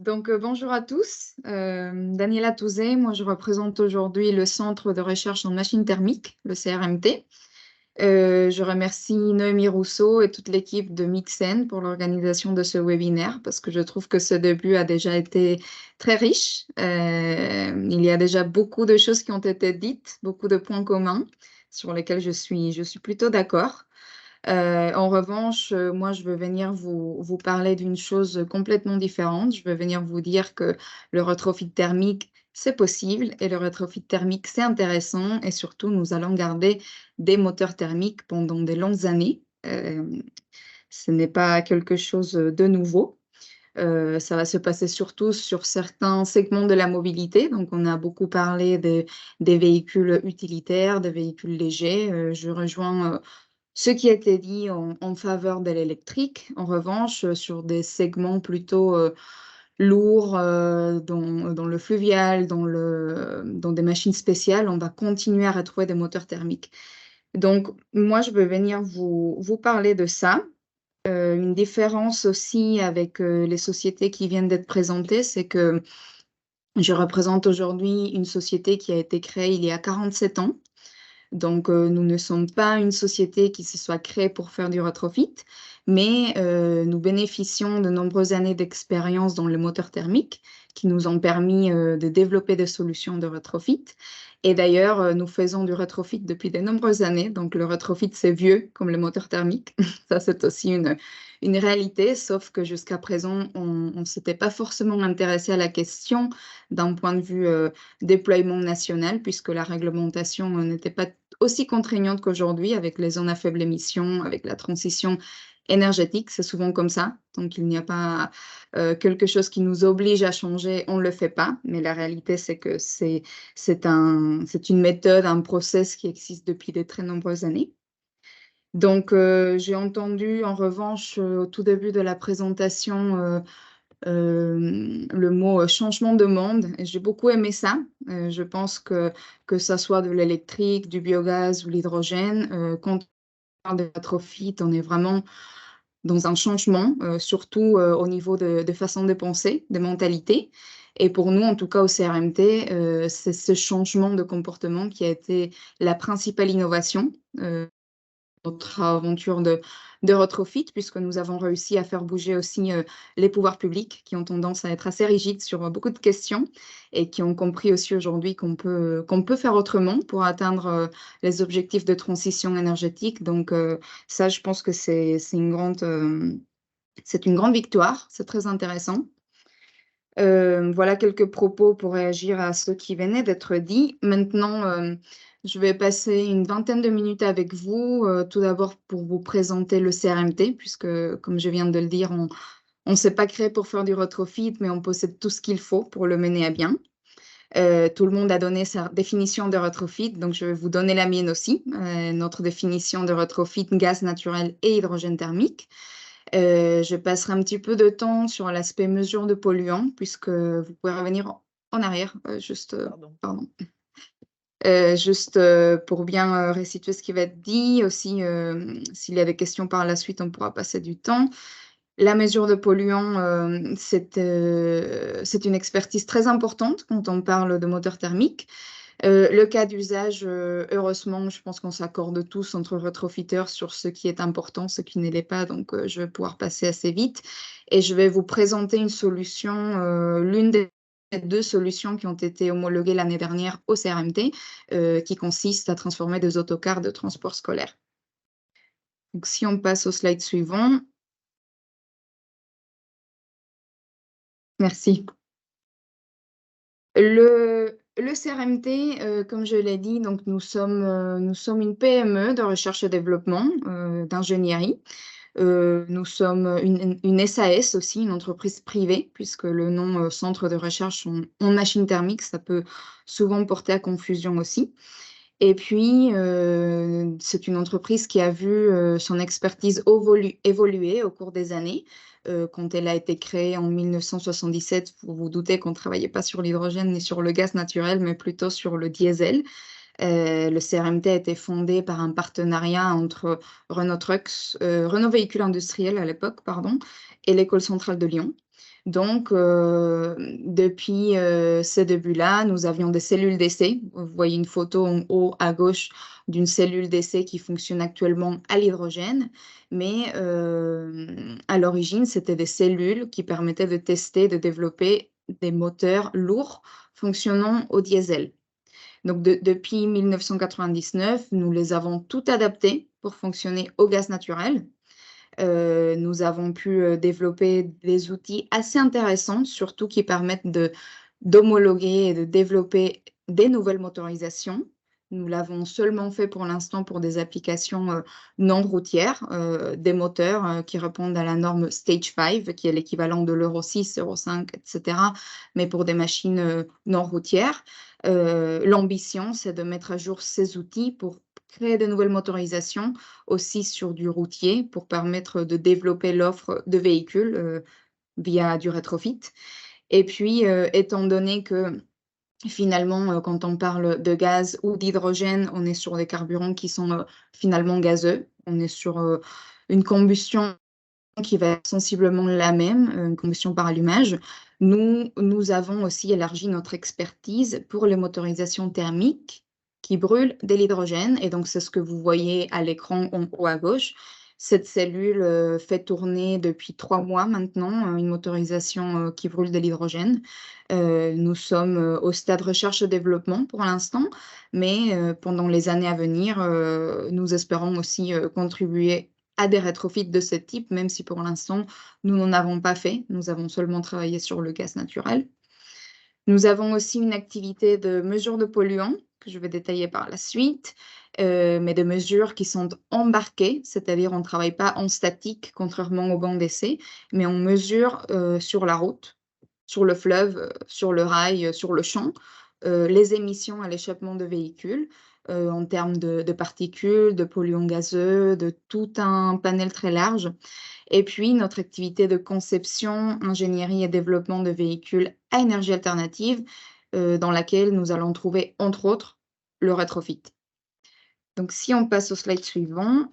Bonjour à tous. Daniela Touzé, moi je représente aujourd'hui le Centre de recherche en machines thermiques, le CRMT. Je remercie Noémie Rousseau et toute l'équipe de Mixen pour l'organisation de ce webinaire parce que je trouve que ce début a déjà été très riche. Il y a déjà beaucoup de choses qui ont été dites, beaucoup de points communs sur lesquels je suis plutôt d'accord. En revanche, moi, je veux venir vous parler d'une chose complètement différente. Je veux venir vous dire que le rétrofit thermique, c'est possible et le rétrofit thermique, c'est intéressant et surtout, nous allons garder des moteurs thermiques pendant des longues années. Ce n'est pas quelque chose de nouveau. Ça va se passer surtout sur certains segments de la mobilité. Donc, on a beaucoup parlé des véhicules utilitaires, des véhicules légers. Je rejoins ce qui a été dit en faveur de l'électrique. En revanche, sur des segments plutôt lourds, dans le fluvial, dans des machines spéciales, on va continuer à retrouver des moteurs thermiques. Donc, moi, je veux venir vous parler de ça. Une différence aussi avec les sociétés qui viennent d'être présentées, c'est que je représente aujourd'hui une société qui a été créée il y a 47 ans. Donc, nous ne sommes pas une société qui se soit créée pour faire du retrofit, mais nous bénéficions de nombreuses années d'expérience dans le moteur thermique qui nous ont permis de développer des solutions de retrofit. Et d'ailleurs, nous faisons du retrofit depuis de nombreuses années. Donc, le retrofit, c'est vieux comme le moteur thermique. Ça, c'est aussi une réalité, sauf que jusqu'à présent, on ne s'était pas forcément intéressé à la question d'un point de vue déploiement national, puisque la réglementation n'était pas aussi contraignante qu'aujourd'hui avec les zones à faible émission, avec la transition énergétique. C'est souvent comme ça. Donc, il n'y a pas quelque chose qui nous oblige à changer, on ne le fait pas. Mais la réalité, c'est que c'est une méthode, un process qui existe depuis de très nombreuses années. Donc, j'ai entendu en revanche au tout début de la présentation le mot changement de monde. Et j'ai beaucoup aimé ça. Je pense que ça soit de l'électrique, du biogaz ou l'hydrogène, quand on parle de rétrofit, on est vraiment dans un changement, surtout au niveau de façon de penser, de mentalité. Et pour nous, en tout cas au CRMT, c'est ce changement de comportement qui a été la principale innovation. Notre aventure de retrofit, puisque nous avons réussi à faire bouger aussi les pouvoirs publics qui ont tendance à être assez rigides sur beaucoup de questions et qui ont compris aussi aujourd'hui qu'on peut faire autrement pour atteindre les objectifs de transition énergétique. Donc ça, je pense que c'est une grande victoire, c'est très intéressant. Voilà quelques propos pour réagir à ce qui venait d'être dit. Maintenant, je vais passer une vingtaine de minutes avec vous, tout d'abord pour vous présenter le CRMT, puisque, comme je viens de le dire, on ne s'est pas créé pour faire du retrofit, mais on possède tout ce qu'il faut pour le mener à bien. Tout le monde a donné sa définition de retrofit, donc je vais vous donner la mienne aussi. Notre définition de retrofit, gaz naturel et hydrogène thermique. Je passerai un petit peu de temps sur l'aspect mesure de polluants, puisque vous pouvez revenir en arrière, pardon. Juste pour bien restituer ce qui va être dit. Aussi, s'il y a des questions par la suite, on pourra passer du temps. La mesure de polluants, c'est une expertise très importante quand on parle de moteur thermique. Le cas d'usage, heureusement, je pense qu'on s'accorde tous entre retrofiteurs sur ce qui est important, ce qui ne l'est pas, donc je vais pouvoir passer assez vite. Et je vais vous présenter une solution, l'une des deux solutions qui ont été homologuées l'année dernière au CRMT, qui consiste à transformer des autocars de transport scolaire. Donc, si on passe au slide suivant. Merci. Le CRMT, comme je l'ai dit, donc nous sommes une PME de recherche et développement, d'ingénierie. Nous sommes une SAS aussi, une entreprise privée, puisque le nom Centre de recherche en machine thermique, ça peut souvent porter à confusion aussi. Et puis, c'est une entreprise qui a vu son expertise évoluer au cours des années. Quand elle a été créée en 1977, vous vous doutez qu'on ne travaillait pas sur l'hydrogène ni sur le gaz naturel, mais plutôt sur le diesel. Le CRMT a été fondé par un partenariat entre Renault Trucks, Renault Véhicules Industriels à l'époque, pardon, et l'École centrale de Lyon. Donc, depuis ces débuts-là, nous avions des cellules d'essai. Vous voyez une photo en haut à gauche d'une cellule d'essai qui fonctionne actuellement à l'hydrogène. Mais à l'origine, c'était des cellules qui permettaient de tester, de développer des moteurs lourds fonctionnant au diesel. Donc, depuis 1999, nous les avons toutes adaptées pour fonctionner au gaz naturel. Nous avons pu développer des outils assez intéressants, surtout qui permettent d'homologuer et de développer des nouvelles motorisations. Nous l'avons seulement fait pour l'instant pour des applications non routières, des moteurs qui répondent à la norme Stage 5, qui est l'équivalent de l'Euro 6, Euro 5, etc., mais pour des machines non routières. L'ambition, c'est de mettre à jour ces outils pour créer de nouvelles motorisations aussi sur du routier pour permettre de développer l'offre de véhicules via du rétrofit. Et puis, étant donné que finalement, quand on parle de gaz ou d'hydrogène, on est sur des carburants qui sont finalement gazeux. On est sur une combustion qui va être sensiblement la même, une combustion par allumage. Nous avons aussi élargi notre expertise pour les motorisations thermiques qui brûlent de l'hydrogène. Et donc, c'est ce que vous voyez à l'écran en haut à gauche. Cette cellule fait tourner depuis 3 mois maintenant une motorisation qui brûle de l'hydrogène. Nous sommes au stade recherche et développement pour l'instant, mais pendant les années à venir, nous espérons aussi contribuer à des rétrofits de ce type, même si pour l'instant, nous n'en avons pas fait. Nous avons seulement travaillé sur le gaz naturel. Nous avons aussi une activité de mesure de polluants, que je vais détailler par la suite, mais des mesures qui sont embarquées, c'est-à-dire on ne travaille pas en statique, contrairement au banc d'essai, mais on mesure sur la route, sur le fleuve, sur le rail, sur le champ, les émissions à l'échappement de véhicules, en termes de particules, de polluants gazeux, de tout un panel très large. Et puis, notre activité de conception, ingénierie et développement de véhicules à énergie alternative, dans laquelle nous allons trouver, entre autres, le rétrofit. Donc, si on passe au slide suivant.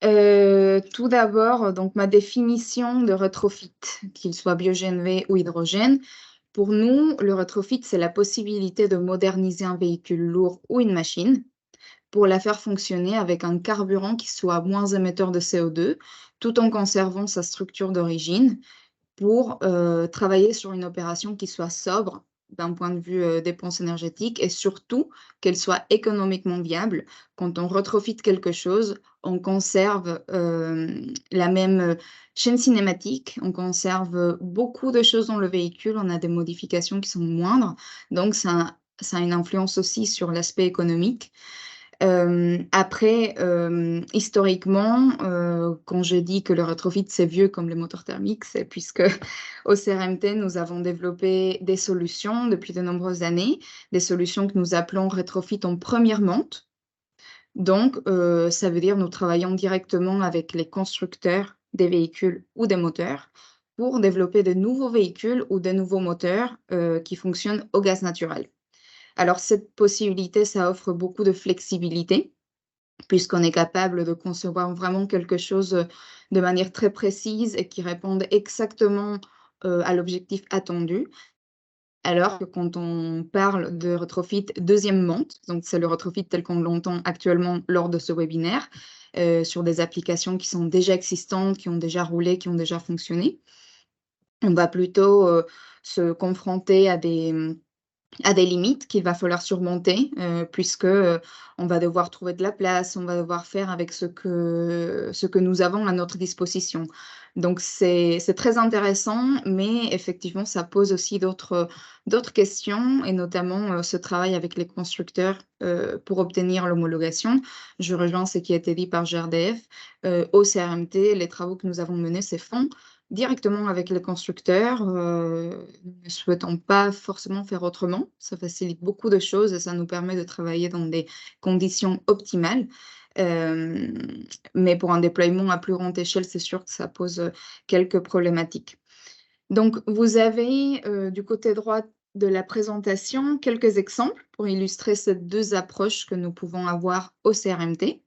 Tout d'abord, donc ma définition de rétrofit, qu'il soit biogène ou hydrogène. Pour nous, le rétrofit, c'est la possibilité de moderniser un véhicule lourd ou une machine pour la faire fonctionner avec un carburant qui soit moins émetteur de CO2, tout en conservant sa structure d'origine, pour travailler sur une opération qui soit sobre d'un point de vue dépenses énergétiques et surtout qu'elle soit économiquement viable. Quand on retrofite quelque chose, on conserve la même chaîne cinématique, on conserve beaucoup de choses dans le véhicule, on a des modifications qui sont moindres, donc ça a une influence aussi sur l'aspect économique. Après, historiquement, quand je dis que le rétrofit, c'est vieux comme les moteurs thermiques, c'est puisque au CRMT, nous avons développé des solutions depuis de nombreuses années, des solutions que nous appelons rétrofit en première monte. Donc, ça veut dire nous travaillons directement avec les constructeurs des véhicules ou des moteurs pour développer de nouveaux véhicules ou de nouveaux moteurs qui fonctionnent au gaz naturel. Alors, cette possibilité, ça offre beaucoup de flexibilité, puisqu'on est capable de concevoir vraiment quelque chose de manière très précise et qui réponde exactement à l'objectif attendu. Alors que quand on parle de retrofit deuxième monte, donc c'est le retrofit tel qu'on l'entend actuellement lors de ce webinaire, sur des applications qui sont déjà existantes, qui ont déjà roulé, qui ont déjà fonctionné, on va plutôt se confronter à des limites qu'il va falloir surmonter, puisque, on va devoir trouver de la place, on va devoir faire avec ce que nous avons à notre disposition. Donc c'est très intéressant, mais effectivement, ça pose aussi d'autres questions et notamment, ce travail avec les constructeurs, pour obtenir l'homologation. Je rejoins ce qui a été dit par GRDF. Au CRMT, les travaux que nous avons menés se font directement avec les constructeurs, nous ne souhaitons pas forcément faire autrement. Ça facilite beaucoup de choses et ça nous permet de travailler dans des conditions optimales. Mais pour un déploiement à plus grande échelle, c'est sûr que ça pose quelques problématiques. Donc vous avez, du côté droit de la présentation, quelques exemples pour illustrer ces 2 approches que nous pouvons avoir au CRMT.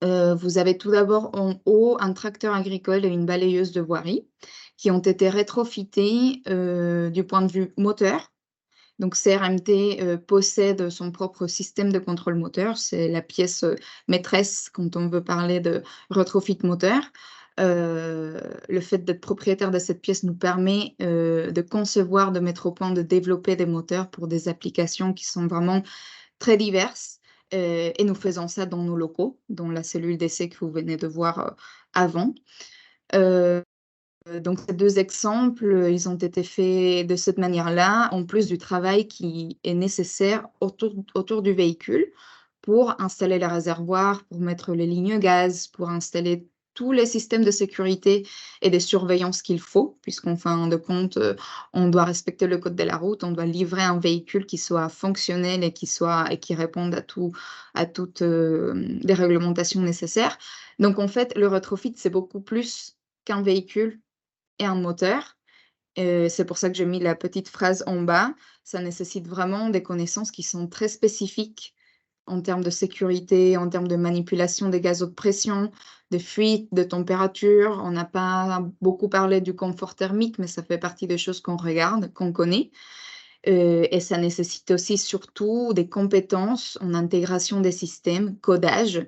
Vous avez tout d'abord en haut un tracteur agricole et une balayeuse de voirie qui ont été rétrofités du point de vue moteur. Donc CRMT possède son propre système de contrôle moteur. C'est la pièce maîtresse quand on veut parler de retrofit moteur. Le fait d'être propriétaire de cette pièce nous permet de concevoir, de mettre au point, de développer des moteurs pour des applications qui sont vraiment très diverses. Et nous faisons ça dans nos locaux, dans la cellule d'essai que vous venez de voir avant. Donc ces 2 exemples, ils ont été faits de cette manière-là, en plus du travail qui est nécessaire autour du véhicule pour installer les réservoirs, pour mettre les lignes gaz, pour installer tous les systèmes de sécurité et de surveillance qu'il faut, puisqu'en fin de compte, on doit respecter le code de la route, on doit livrer un véhicule qui soit fonctionnel et qui réponde à toutes, les réglementations nécessaires. Donc en fait, le retrofit, c'est beaucoup plus qu'un véhicule et un moteur. C'est pour ça que j'ai mis la petite phrase en bas. Ça nécessite vraiment des connaissances qui sont très spécifiques en termes de sécurité, en termes de manipulation des gaz haute pression, de fuite, de température. On n'a pas beaucoup parlé du confort thermique, mais ça fait partie des choses qu'on regarde, qu'on connaît. Et ça nécessite aussi surtout des compétences en intégration des systèmes, codage.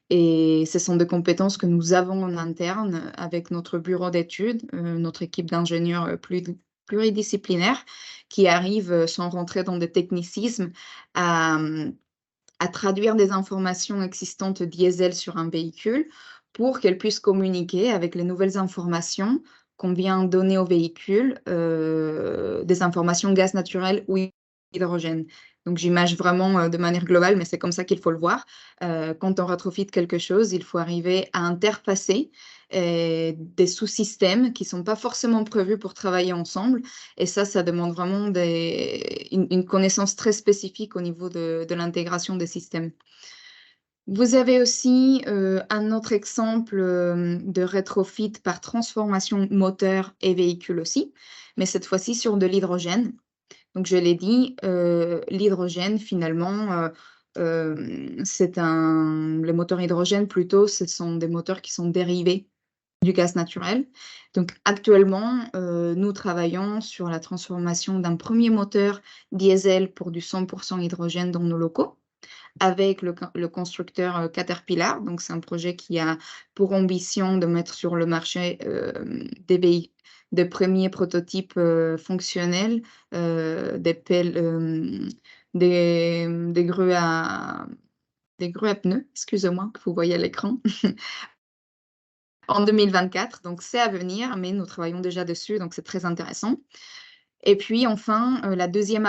Et ce sont des compétences que nous avons en interne avec notre bureau d'études, notre équipe d'ingénieurs pluridisciplinaires qui arrivent, sans rentrer dans des technicismes, à traduire des informations existantes diesel sur un véhicule pour qu'elles puissent communiquer avec les nouvelles informations qu'on vient donner au véhicule, des informations gaz naturel ou hydrogène. Donc j'image vraiment de manière globale, mais c'est comme ça qu'il faut le voir. Quand on retrofit quelque chose, il faut arriver à interfacer des sous-systèmes qui ne sont pas forcément prévus pour travailler ensemble. Et ça demande vraiment une connaissance très spécifique au niveau de l'intégration des systèmes. Vous avez aussi un autre exemple de retrofit par transformation moteur et véhicule aussi, mais cette fois-ci sur de l'hydrogène. Donc je l'ai dit, l'hydrogène finalement, les moteurs hydrogène plutôt, ce sont des moteurs qui sont dérivés du gaz naturel. Donc actuellement, nous travaillons sur la transformation d'un premier moteur diesel pour du 100 hydrogène dans nos locaux avec le constructeur Caterpillar. Donc c'est un projet qui a pour ambition de mettre sur le marché des premiers prototypes fonctionnels, des pelles, des grues à pneus, excusez-moi, que vous voyez à l'écran, en 2024. Donc c'est à venir, mais nous travaillons déjà dessus, donc c'est très intéressant. Et puis enfin, la dernière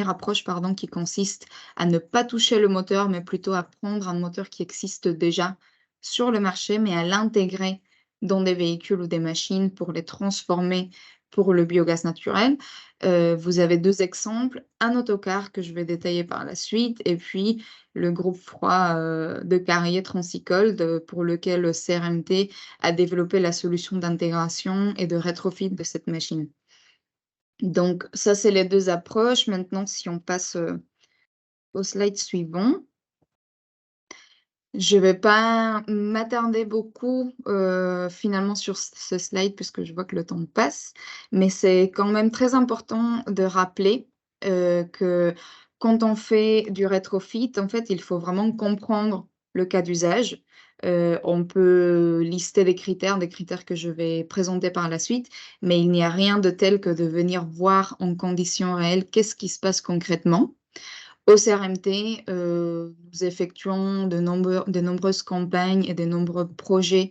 approche, pardon, qui consiste à ne pas toucher le moteur, mais plutôt à prendre un moteur qui existe déjà sur le marché, mais à l'intégrer dans des véhicules ou des machines pour les transformer pour le biogaz naturel. Vous avez 2 exemples, un autocar que je vais détailler par la suite et puis le groupe froid, de Carrier Transicold, pour lequel le CRMT a développé la solution d'intégration et de rétrofit de cette machine. Donc ça, c'est les 2 approches. Maintenant, si on passe, au slide suivant. Je vais pas m'attarder beaucoup, finalement sur ce slide puisque je vois que le temps passe, mais c'est quand même très important de rappeler, que quand on fait du rétrofit, en fait, il faut vraiment comprendre le cas d'usage. On peut lister des critères que je vais présenter par la suite, mais il n'y a rien de tel que de venir voir en conditions réelles qu'est-ce qui se passe concrètement. Au CRMT, nous effectuons de nombreuses campagnes et de nombreux projets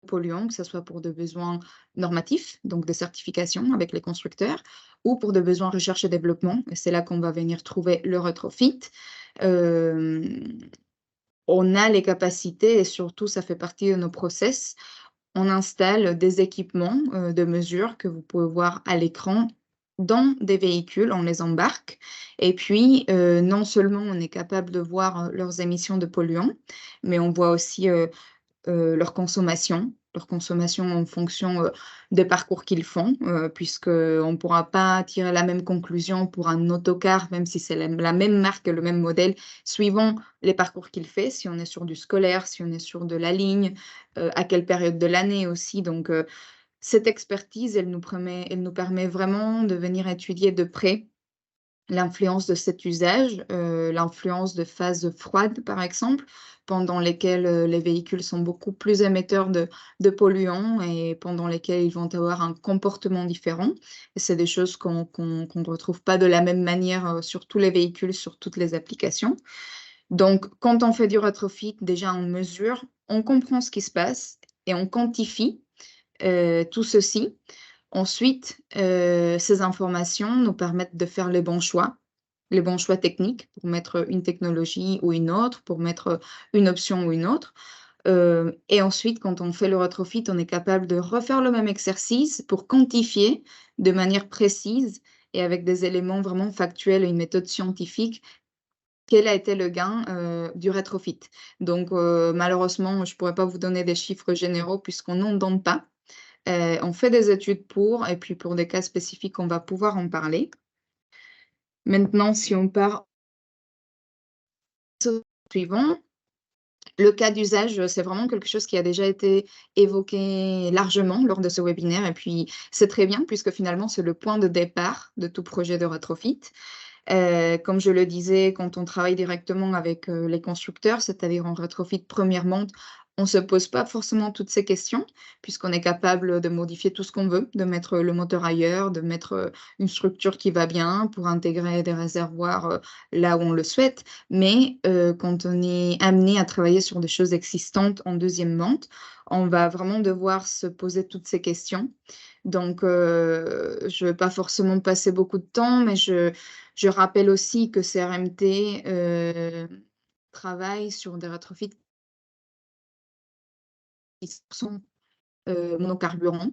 polluants, que ce soit pour des besoins normatifs, donc de certification avec les constructeurs, ou pour des besoins recherche et développement. Et c'est là qu'on va venir trouver le retrofit. On a les capacités et surtout, ça fait partie de nos process. On installe des équipements de mesure que vous pouvez voir à l'écran dans des véhicules, on les embarque et puis non seulement on est capable de voir leurs émissions de polluants, mais on voit aussi leur consommation, leur consommation en fonction des parcours qu'ils font, puisqu'on ne pourra pas tirer la même conclusion pour un autocar, même si c'est la même marque et le même modèle, suivant les parcours qu'il fait, si on est sur du scolaire, si on est sur de la ligne, à quelle période de l'année aussi. Donc, cette expertise, elle nous permet vraiment de venir étudier de près l'influence de cet usage, l'influence de phases froides, par exemple, pendant lesquelles, les véhicules sont beaucoup plus émetteurs de polluants et pendant lesquels ils vont avoir un comportement différent. Et c'est des choses qu'on ne retrouve pas de la même manière, sur tous les véhicules, sur toutes les applications. Donc quand on fait du rétrofit, déjà on mesure, on comprend ce qui se passe et on quantifie, tout ceci. Ensuite, ces informations nous permettent de faire les bons choix techniques pour mettre une technologie ou une autre, pour mettre une option ou une autre. Et ensuite, quand on fait le rétrofit, on est capable de refaire le même exercice pour quantifier de manière précise et avec des éléments vraiment factuels et une méthode scientifique, quel a été le gain, du rétrofit. Donc, malheureusement, je ne pourrais pas vous donner des chiffres généraux puisqu'on n'en donne pas. On fait des études pour et puis pour des cas spécifiques, on va pouvoir en parler. Maintenant, si on part au suivant, le cas d'usage, c'est vraiment quelque chose qui a déjà été évoqué largement lors de ce webinaire et puis c'est très bien puisque finalement, c'est le point de départ de tout projet de rétrofit. Comme je le disais, quand on travaille directement avec, les constructeurs, c'est-à-dire en rétrofit première monte, on ne se pose pas forcément toutes ces questions, puisqu'on est capable de modifier tout ce qu'on veut, de mettre le moteur ailleurs, de mettre, une structure qui va bien pour intégrer des réservoirs, là où on le souhaite. Mais, quand on est amené à travailler sur des choses existantes en deuxième monte, on va vraiment devoir se poser toutes ces questions. Donc, je ne vais pas forcément passer beaucoup de temps, mais je rappelle aussi que CRMT, travaille sur des rétrofits qui sont, monocarburants,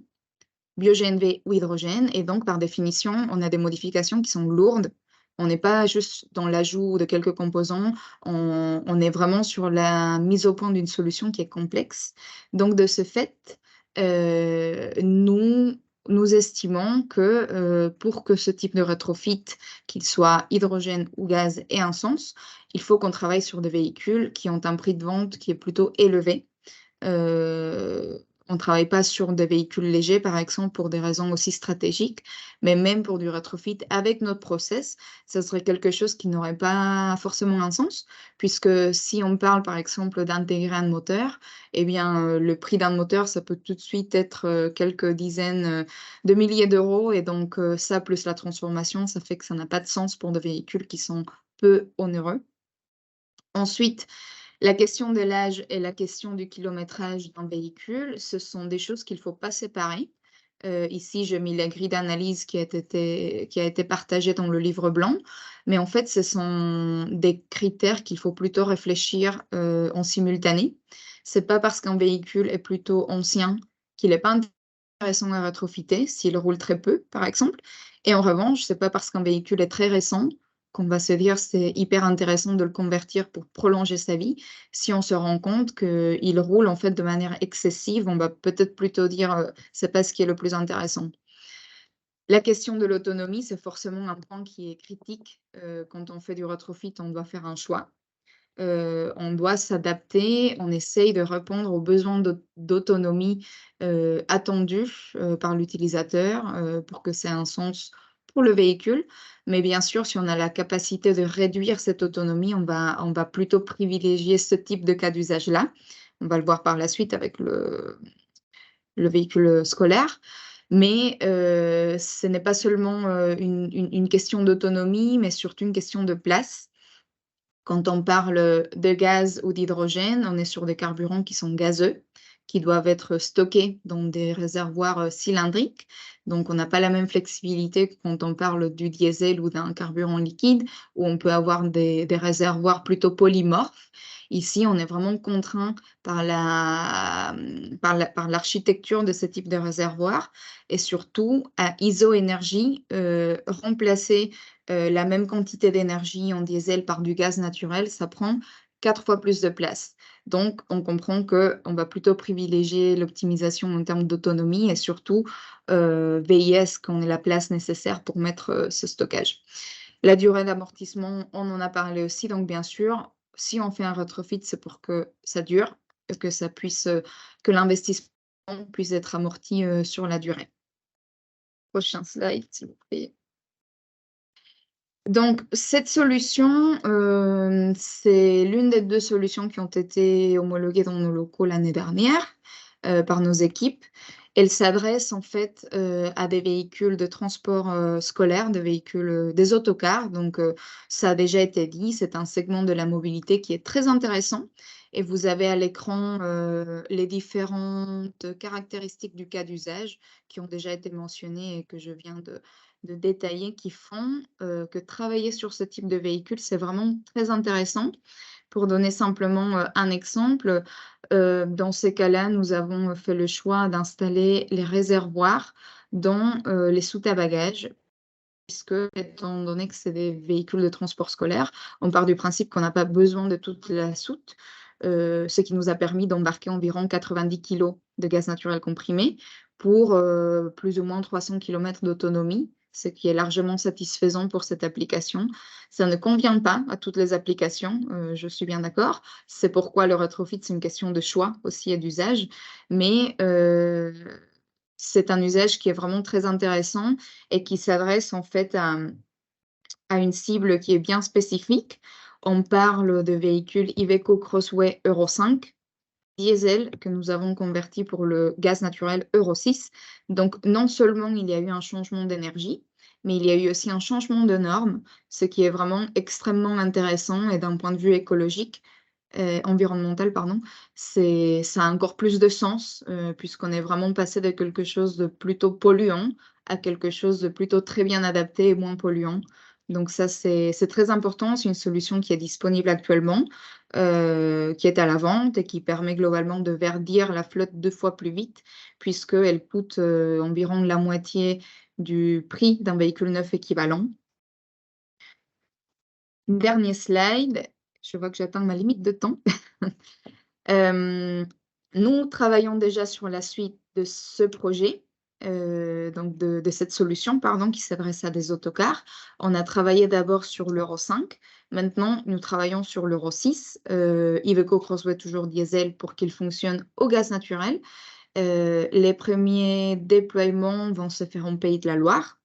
bio-GNV ou hydrogène et donc par définition, on a des modifications qui sont lourdes. On n'est pas juste dans l'ajout de quelques composants, on est vraiment sur la mise au point d'une solution qui est complexe. Donc de ce fait, nous estimons que, pour que ce type de rétrofit, qu'il soit hydrogène ou gaz, ait un sens, il faut qu'on travaille sur des véhicules qui ont un prix de vente qui est plutôt élevé. On ne travaille pas sur des véhicules légers, par exemple, pour des raisons aussi stratégiques, mais même pour du rétrofit avec notre process, ça serait quelque chose qui n'aurait pas forcément un sens, puisque si on parle, par exemple, d'intégrer un moteur, eh bien, le prix d'un moteur, ça peut tout de suite être, quelques dizaines, de milliers d'euros et donc, ça plus la transformation, ça fait que ça n'a pas de sens pour des véhicules qui sont peu onéreux. Ensuite, la question de l'âge et la question du kilométrage d'un véhicule, ce sont des choses qu'il ne faut pas séparer. Ici, j'ai mis la grille d'analyse qui a été partagée dans le livre blanc, mais en fait, ce sont des critères qu'il faut plutôt réfléchir, en simultané. C'est pas parce qu'un véhicule est plutôt ancien qu'il n'est pas intéressant à rétrofiter, s'il roule très peu, par exemple. Et en revanche, c'est pas parce qu'un véhicule est très récent qu'on va se dire: «C'est hyper intéressant de le convertir pour prolonger sa vie». Si on se rend compte qu'il roule, en fait, de manière excessive, on va peut-être plutôt dire, c'est pas ce qui est le plus intéressant. La question de l'autonomie, c'est forcément un point qui est critique, quand on fait du rétrofit, on doit faire un choix. On doit s'adapter, on essaye de répondre aux besoins d'autonomie, attendus, par l'utilisateur, pour que ça ait un sens pour le véhicule. Mais bien sûr, si on a la capacité de réduire cette autonomie, on va plutôt privilégier ce type de cas d'usage-là. On va le voir par la suite avec le véhicule, scolaire. Mais, ce n'est pas seulement, une question d'autonomie, mais surtout une question de place. Quand on parle de gaz ou d'hydrogène, on est sur des carburants qui sont gazeux, qui doivent être stockés dans des réservoirs, cylindriques. Donc on n'a pas la même flexibilité que quand on parle du diesel ou d'un carburant liquide, où on peut avoir des réservoirs plutôt polymorphes. Ici, on est vraiment contraint par par l'architecture de ce type de réservoir et surtout à iso-énergie, remplacer la même quantité d'énergie en diesel par du gaz naturel, ça prend 4 fois plus de place. Donc, on comprend qu'on va plutôt privilégier l'optimisation en termes d'autonomie et surtout veiller à ce qu'on ait la place nécessaire pour mettre ce stockage. La durée d'amortissement, on en a parlé aussi. Donc, bien sûr, si on fait un retrofit, c'est pour que ça dure, que ça puisse, que l'investissement puisse être amorti sur la durée. Prochain slide, s'il vous plaît. Donc, cette solution, c'est l'une des 2 solutions qui ont été homologuées dans nos locaux l'année dernière, par nos équipes. Elle s'adresse en fait, à des véhicules de transport, scolaire, des véhicules, des autocars. Donc, ça a déjà été dit, c'est un segment de la mobilité qui est très intéressant et vous avez à l'écran, les différentes caractéristiques du cas d'usage qui ont déjà été mentionnées et que je viens de détailler qui font que travailler sur ce type de véhicule, c'est vraiment très intéressant. Pour donner simplement un exemple, dans ces cas-là, nous avons fait le choix d'installer les réservoirs dans les soutes à bagages, puisque étant donné que c'est des véhicules de transport scolaire, on part du principe qu'on n'a pas besoin de toute la soute, ce qui nous a permis d'embarquer environ 90 kg de gaz naturel comprimé pour plus ou moins 300 km d'autonomie, ce qui est largement satisfaisant pour cette application. Ça ne convient pas à toutes les applications, je suis bien d'accord. C'est pourquoi le retrofit, c'est une question de choix aussi et d'usage. Mais c'est un usage qui est vraiment très intéressant et qui s'adresse en fait à une cible qui est bien spécifique. On parle de véhicules Iveco Crossway Euro 5 diesel que nous avons converti pour le gaz naturel Euro 6. Donc, non seulement il y a eu un changement d'énergie, mais il y a eu aussi un changement de normes, ce qui est vraiment extrêmement intéressant et d'un point de vue écologique, environnemental, pardon, ça a encore plus de sens, puisqu'on est vraiment passé de quelque chose de plutôt polluant à quelque chose de plutôt très bien adapté et moins polluant. Donc ça, c'est très important. C'est une solution qui est disponible actuellement, qui est à la vente et qui permet globalement de verdir la flotte 2 fois plus vite, puisqu'elle coûte, environ la moitié du prix d'un véhicule neuf équivalent. Dernier slide. Je vois que j'atteins ma limite de temps. Nous travaillons déjà sur la suite de ce projet, donc de cette solution, pardon, qui s'adresse à des autocars. On a travaillé d'abord sur l'Euro 5. Maintenant, nous travaillons sur l'Euro 6, Iveco Crossway toujours diesel pour qu'il fonctionne au gaz naturel. Les premiers déploiements vont se faire en Pays de la Loire.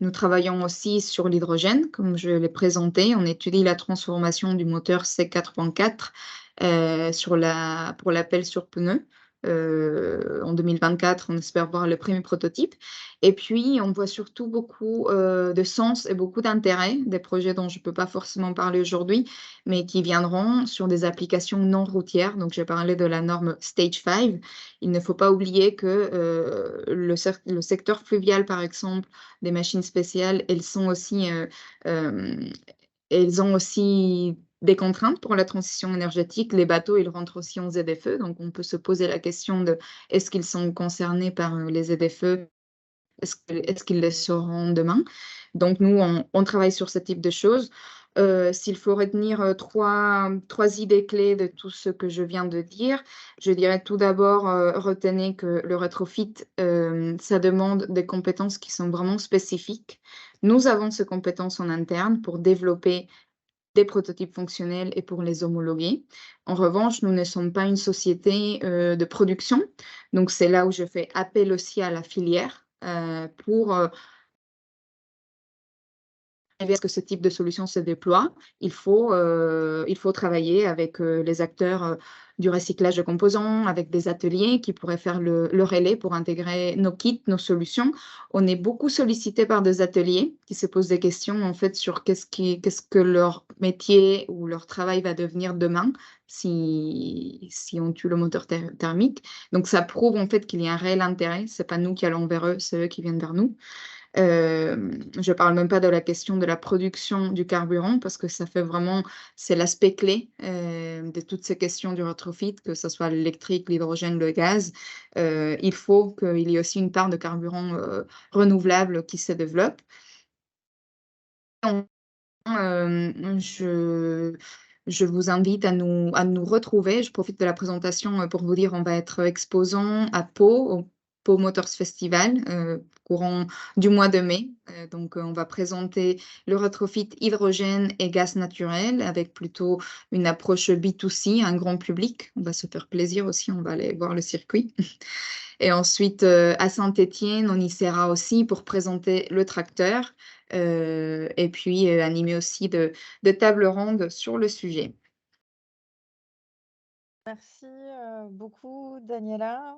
Nous travaillons aussi sur l'hydrogène, comme je l'ai présenté. On étudie la transformation du moteur C4.4 pour la pelle sur pneus. En 2024, on espère voir le premier prototype. Et puis, on voit surtout beaucoup de sens et beaucoup d'intérêt, des projets dont je ne peux pas forcément parler aujourd'hui, mais qui viendront sur des applications non routières. Donc, j'ai parlé de la norme Stage 5. Il ne faut pas oublier que le secteur fluvial, par exemple, des machines spéciales, elles ont aussi des contraintes pour la transition énergétique. Les bateaux, ils rentrent aussi en ZFE, donc on peut se poser la question de est-ce qu'ils sont concernés par les ZFE? Est-ce qu'ils le seront demain? Donc nous, on travaille sur ce type de choses. S'il faut retenir trois idées clés de tout ce que je viens de dire, je dirais tout d'abord, retenez que le retrofit, ça demande des compétences qui sont vraiment spécifiques. Nous avons ces compétences en interne pour développer des prototypes fonctionnels et pour les homologuer. En revanche, nous ne sommes pas une société de production, donc c'est là où je fais appel aussi à la filière pour arriver à ce que ce type de solution se déploie. Il faut travailler avec les acteurs du recyclage de composants, avec des ateliers qui pourraient faire le relais pour intégrer nos kits, nos solutions. On est beaucoup sollicité par des ateliers qui se posent des questions en fait sur qu'est-ce que leur métier ou leur travail va devenir demain si on tue le moteur thermique. Donc ça prouve en fait qu'il y a un réel intérêt. C'est pas nous qui allons vers eux, c'est eux qui viennent vers nous. Je ne parle même pas de la question de la production du carburant parce que c'est l'aspect clé de toutes ces questions du retrofit, que ce soit l'électrique, l'hydrogène, le gaz. Il faut qu'il y ait aussi une part de carburant renouvelable qui se développe. Je vous invite à nous retrouver. Je profite de la présentation pour vous dire on va être exposant à Pau, au Pau Motors Festival, courant du mois de mai. Donc, on va présenter le rétrofit hydrogène et gaz naturel avec plutôt une approche B2C, un grand public. On va se faire plaisir aussi, on va aller voir le circuit. Et ensuite, à Saint-Étienne, on y sera aussi pour présenter le tracteur et puis animer aussi de tables rondes sur le sujet. Merci beaucoup Daniela.